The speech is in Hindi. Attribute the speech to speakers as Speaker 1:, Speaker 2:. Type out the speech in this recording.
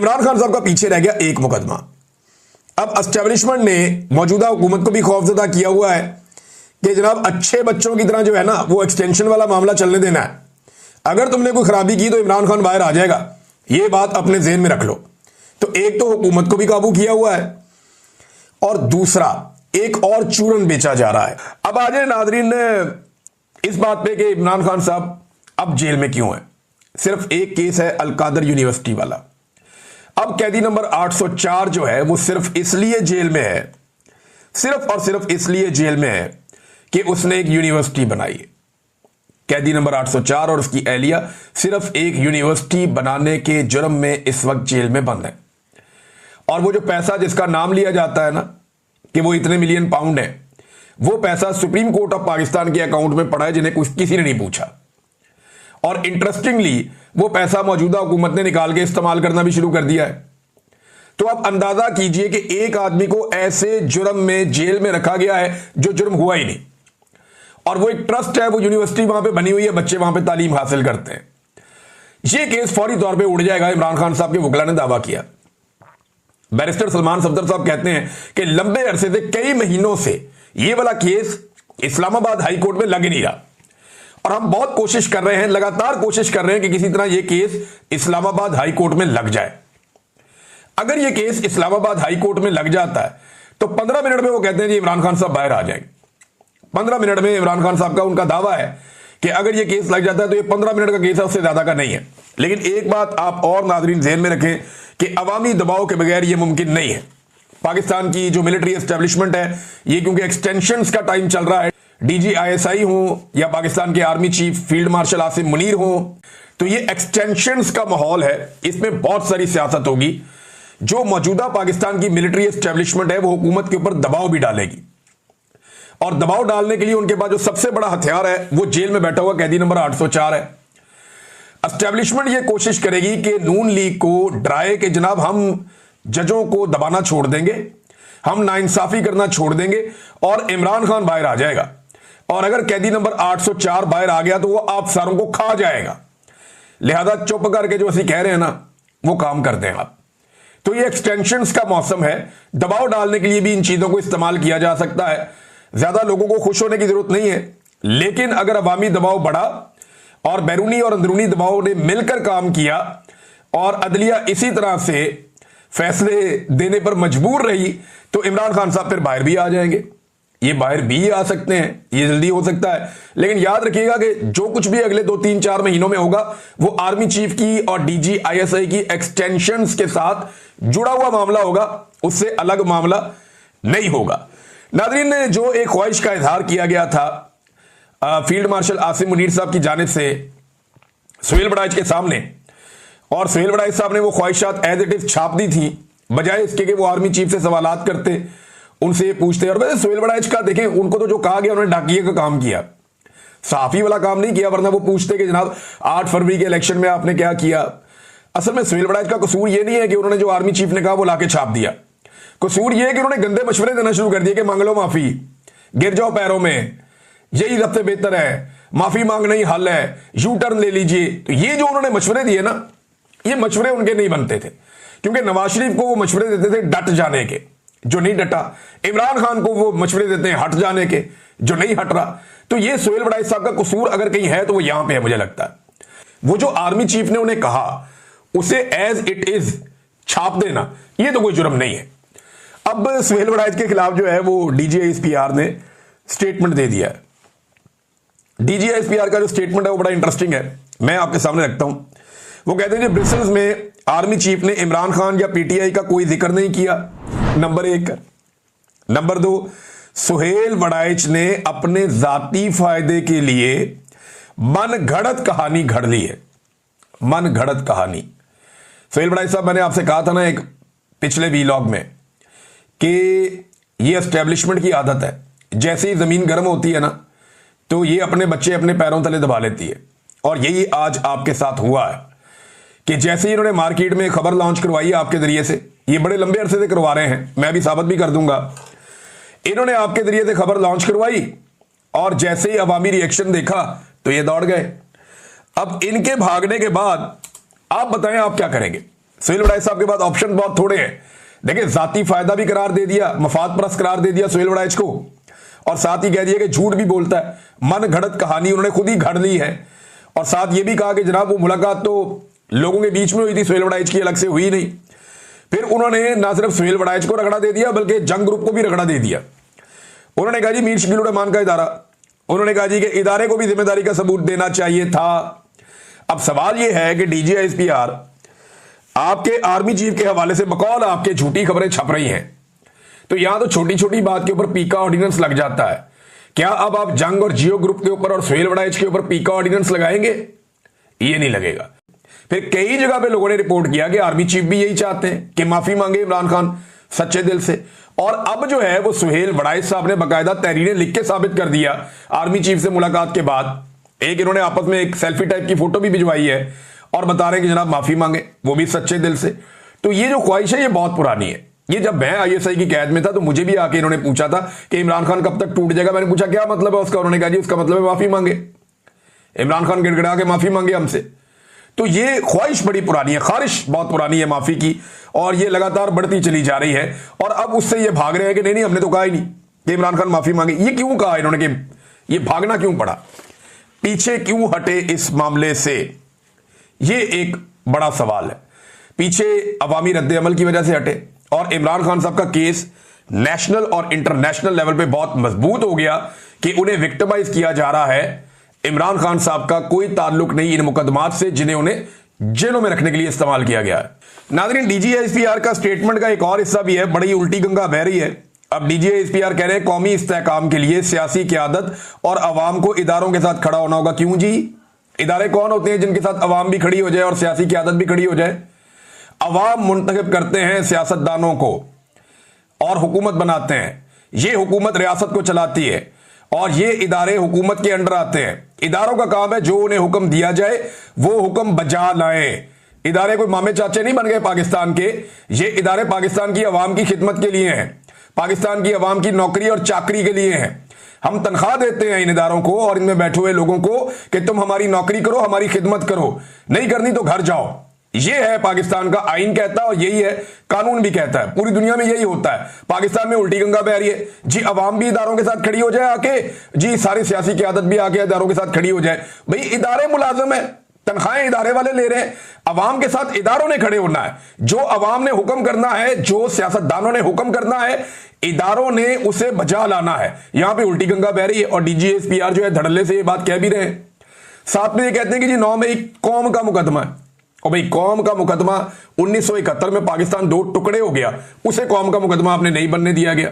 Speaker 1: इमरान खान साहब का पीछे रह गया एक मुकदमा। अब एस्टेब्लिशमेंट ने मौजूदा हुकूमत को भी खौफजदा किया हुआ है कि जनाब अच्छे बच्चों की तरह जो है ना वो एक्सटेंशन वाला मामला चलने देना है। अगर तुमने कोई खराबी की तो इमरान खान बाहर आ जाएगा, ये बात अपने ज़हन में रख लो। तो एक तो हुकूमत को भी काबू किया हुआ है और दूसरा एक और चूरन बेचा जा रहा है। अब आ जाए नाजरीन इस बात पे कि इमरान खान साहब अब जेल में क्यों है। सिर्फ एक केस है अलकादर यूनिवर्सिटी वाला। अब कैदी नंबर 804 जो है वो सिर्फ इसलिए जेल में है, सिर्फ और सिर्फ इसलिए जेल में है कि उसने एक यूनिवर्सिटी बनाई है। कैदी नंबर 804 और उसकी एहलिया सिर्फ एक यूनिवर्सिटी बनाने के जुर्म में इस वक्त जेल में बंद है। और वो जो पैसा जिसका नाम लिया जाता है ना कि वो इतने मिलियन पाउंड है, वो पैसा सुप्रीम कोर्ट ऑफ पाकिस्तान के अकाउंट में पड़ा है जिन्हें किसी ने नहीं पूछा। और इंटरेस्टिंगली वो पैसा मौजूदा हुकूमत ने निकाल के इस्तेमाल करना भी शुरू कर दिया है। तो आप अंदाजा कीजिए कि एक आदमी को ऐसे जुर्म में जेल में रखा गया है जो जुर्म हुआ ही नहीं। और वो एक ट्रस्ट है, वो यूनिवर्सिटी वहां पे बनी हुई है, बच्चे वहां पे तालीम हासिल करते हैं। ये केस फौरी तौर पे उड़ जाएगा, इमरान खान साहब के वकला ने दावा किया। बैरिस्टर सलमान सफदर साहब कहते हैं कि लंबे अरसे से, कई महीनों से ये वाला केस इस्लामाबाद हाई कोर्ट में लग ही नहीं रहा और हम बहुत कोशिश कर रहे हैं, लगातार कोशिश कर रहे हैं कि किसी तरह यह केस इस्लामाबाद हाई कोर्ट में लग जाए। अगर यह केस इस्लामाबाद हाई कोर्ट में लग जाता है तो 15 मिनट में वो कहते हैं जी इमरान खान साहब बाहर आ जाएंगे। 15 मिनट में इमरान खान साहब का उनका दावा है कि अगर यह केस लग जाता है तो ये 15 मिनट का केस है, उससे ज्यादा का नहीं है। लेकिन एक बात आप और नाजरीन ज़हन में रखें कि अवामी दबाव के बगैर यह मुमकिन नहीं है। पाकिस्तान की जो मिलिट्री एस्टेब्लिशमेंट है ये क्योंकि एक्सटेंशंस का टाइम चल रहा है, DGISI हो या पाकिस्तान के army chief field marshal Asim Munir हो, तो ये एक्सटेंशंस का माहौल है। इसमें बहुत सारी सियासत होगी। जो मौजूदा पाकिस्तान की मिलिट्री एस्टेब्लिशमेंट है वो हुकूमत के ऊपर दबाव भी डालेगी और दबाव डालने के लिए उनके पास जो सबसे बड़ा हथियार है वो जेल में बैठा हुआ कैदी नंबर 804 है। एस्टेब्लिशमेंट ये कोशिश करेगी कि नून लीग को डराए कि जनाब हम जजों को दबाना छोड़ देंगे, हम नाइंसाफी करना छोड़ देंगे और इमरान खान बाहर आ जाएगा। और अगर कैदी नंबर 804 बाहर आ गया तो वो आप सारों को खा जाएगा। लिहाजा चुप करके जो ਅਸੀਂ कह रहे हैं ना वो काम करते हैं आप। तो ये एक्सटेंशंस का मौसम है, दबाव डालने के लिए भी इन चीजों को इस्तेमाल किया जा सकता है। ज्यादा लोगों को खुश होने की जरूरत नहीं है, लेकिन अगर अवामी दबाव बढ़ा और बैरूनी और अंदरूनी दबाव ने मिलकर काम किया और अदलिया इसी तरह से फैसले देने पर मजबूर रही तो इमरान खान साहब फिर बाहर भी आ जाएंगे। ये बाहर भी आ सकते हैं, ये जल्दी हो सकता है। लेकिन याद रखिएगा कि जो कुछ भी अगले 2-3-4 महीनों में होगा वो आर्मी चीफ की और DGISI की एक्सटेंशंस के साथ जुड़ा हुआ मामला होगा, उससे अलग मामला नहीं होगा। नाज़रीन ने जो एक ख्वाहिश का इजहार किया गया था फील्ड मार्शल आसिम मुनीर साहब की जानिब से सुहेल बड़ाइच के सामने, और सुहेल बड़ाइच साहब ने वो ख्वाहिशात एज इट इज छाप दी थी, बजाय इसके कि वो आर्मी चीफ से सवालात करते, उनसे पूछते। और वैसे सुहेल बड़ाइच का देखें, उनको तो जो कहा गया उन्होंने डाकिए का काम किया, सहाफी वाला काम नहीं किया। वरना वो पूछते कि जनाब 8 फरवरी के इलेक्शन में आपने क्या किया। असल में सुहेल बड़ाइच का कसूर ये नहीं है कि उन्होंने जो आर्मी चीफ ने कहा वो लाके छाप दिया। कसूर ये है कि उन्होंने गंदे मशवरे देना शुरू कर दिए कि मांग लो माफी, गिर जाओ पैरों में, यही सबसे बेहतर है, माफी मांगना ही हल है, यू टर्न ले लीजिए। तो ये जो उन्होंने मशवरे दिए ना, ये मशवरे उनके नहीं बनते थे, क्योंकि नवाज शरीफ को वो मशवरे देते थे डट जाने के, जो नहीं डटा। इमरान खान को वो मशवरे देते हैं हट जाने के, जो नहीं हट रहा। तो ये सुहेल बड़ाइच साहब का कसूर अगर कहीं है तो वो यहां पे है। मुझे लगता है वो जो आर्मी चीफ ने उन्हें कहा उसे एज इट इज छाप देना, ये तो कोई जुर्म नहीं है। अब सुहेल बड़ाइच के खिलाफ जो है वो DGISPR ने स्टेटमेंट दे दिया है। DGISPR का जो स्टेटमेंट है वो बड़ा इंटरेस्टिंग है, मैं आपके सामने रखता हूं। वो कहते हैं कि ब्रसेल्स में आर्मी चीफ ने इमरान खान या PTI का कोई जिक्र नहीं किया, नंबर 1। नंबर 2, सुहेल बड़ाइच ने अपने जाती फायदे के लिए मन घड़त कहानी घड़ ली है, मन घड़त कहानी। सुहेल बड़ाइच साहब, मैंने आपसे कहा था ना एक पिछले वीलॉग में कि ये एस्टेब्लिशमेंट की आदत है, जैसे ही जमीन गर्म होती है ना तो ये अपने बच्चे अपने पैरों तले दबा लेती है। और यही आज आपके साथ हुआ है कि जैसे ही इन्होंने मार्केट में खबर लॉन्च करवाई है आपके जरिए से, ये बड़े लंबे अरसे से करवा रहे हैं, मैं भी साबित भी कर दूंगा, इन्होंने आपके जरिए से खबर लॉन्च करवाई और जैसे ही अवामी रिएक्शन देखा तो ये दौड़ गए। अब इनके भागने के बाद आप बताएं आप क्या करेंगे। सुहेल वड़ाइच साहब के पास ऑप्शन बहुत थोड़े हैं। देखिए, जाती फायदा भी करार दे दिया, मफाद परस्त करार दे दिया सुहेल वड़ाइच को, और साथ ही कह दिया कि झूठ भी बोलता है, मन घड़त कहानी उन्होंने खुद ही घड़ ली है। और साथ ये भी कहा कि जनाब वो मुलाकात तो लोगों के बीच में हुई थी, सुहेल वड़ाइच की अलग से हुई नहीं। फिर उन्होंने ना सिर्फ सुहेल वड़ाइच को रगड़ा दे दिया बल्कि जंग ग्रुप को भी रगड़ा दे दिया। उन्होंने कहा जी मीर शकील उर रहमान का इदारा, उन्होंने कहा जी कि इदारे को भी जिम्मेदारी का सबूत देना चाहिए था। अब सवाल यह है कि DGISPR आपके आर्मी चीफ के हवाले से बकौल आपके झूठी खबरें छप रही हैं, तो यहां तो छोटी छोटी बात के ऊपर पीका ऑर्डिनेंस लग जाता है। क्या अब आप जंग और जियो ग्रुप के ऊपर और सुहेल वड़ाइच के ऊपर पीका ऑर्डिनेंस लगाएंगे? ये नहीं लगेगा। फिर कई जगह पे लोगों ने रिपोर्ट किया कि आर्मी चीफ भी यही चाहते हैं कि माफी मांगे इमरान खान सच्चे दिल से। और अब जो है वो सुहेल वड़ाइच साहब ने बाकायदा तहरीरें लिख के साबित कर दिया आर्मी चीफ से मुलाकात के बाद। एक इन्होंने आपस में एक सेल्फी टाइप की फोटो भी भिजवाई है और बता रहे हैं कि जनाब माफी मांगे, वो भी सच्चे दिल से। तो ये जो ख्वाहिश है ये बहुत पुरानी है। ये जब मैं ISI की कैद में था तो मुझे भी आके इन्होंने पूछा था कि इमरान खान कब तक टूट जाएगा। मैंने पूछा क्या मतलब है उसका, उन्होंने कहा जी उसका मतलब है माफी मांगे। इमरान खान गिड़गिड़ा के माफी मांगे हमसे। तो ये ख्वाहिश बड़ी पुरानी है, खारिश बहुत पुरानी है माफी की, और ये लगातार बढ़ती चली जा रही है। और अब उससे ये भाग रहे हैं कि नहीं हमने तो कहा ही नहीं कि इमरान खान माफी मांगे। ये क्यों कहा इन्होंने कि ये भागना क्यों पड़ा, पीछे क्यों हटे इस मामले से, ये एक बड़ा सवाल है। पीछे अवामी रद्द अमल की वजह से हटे, और इमरान खान साहब का केस नेशनल और इंटरनेशनल लेवल पे बहुत मजबूत हो गया कि उन्हें विक्टिमाइज किया जा रहा है। इमरान खान साहब का कोई ताल्लुक नहीं इन मुकदमात से जिन्हें उन्हें जेलों में रखने के लिए इस्तेमाल किया गया है। नाज़रीन, DGISPR का स्टेटमेंट का एक और हिस्सा भी है, बड़ी उल्टी गंगा बह रही है। अब DGISPR कह रहे हैं कौमी इस्तेहकाम के लिए सियासी क़यादत और अवाम को इदारों के साथ खड़ा होना होगा। क्यों जी? इदारे कौन होते हैं जिनके साथ अवाम भी खड़ी हो जाए और सियासी क़यादत भी खड़ी हो जाए? अवाम मुंतखब करते हैं सियासतदानों को और हुकूमत बनाते हैं। ये हुकूमत रियासत को चलाती है और ये इदारे हुकूमत के अंडर आते हैं। इदारों का काम है जो उन्हें हुक्म दिया जाए वो हुक्म बजा लाएं। इदारे कोई मामे चाचे नहीं बन गए पाकिस्तान के, ये इदारे पाकिस्तान की अवाम की खिदमत के लिए हैं, पाकिस्तान की अवाम की नौकरी और चाकरी के लिए हैं। हम तनख्वाह देते हैं इन इदारों को और इनमें बैठे हुए लोगों को कि तुम हमारी नौकरी करो, हमारी खिदमत करो, नहीं करनी तो घर जाओ। ये है पाकिस्तान का आईन कहता है और यही है कानून भी कहता है। पूरी दुनिया में यही होता है। पाकिस्तान में उल्टी गंगा बह रही है जी, अवाम भी इदारों के साथ खड़ी हो जाए आके, जी सारी सियासी क़यादत भी आके इदारों के साथ खड़ी हो जाए। भाई इदारे मुलाजिम है, तनख्वाहें इदारे वाले ले रहे हैं, अवाम के साथ इदारों ने खड़े होना है। जो अवाम ने हुक्म करना है, जो सियासतदानों ने हुक्म करना है, इदारों ने उसे बजा लाना है। यहां पे उल्टी गंगा बह रही है और DGISPR जो है धड़ल्ले से ये बात कह भी रहे हैं। साथ में ये कहते हैं कि जी 9 मई कौम का मुकदमा है। और भाई कौम का मुकदमा 1971 में पाकिस्तान 2 टुकड़े हो गया, उसे कौम का मुकदमा आपने नहीं बनने दिया गया।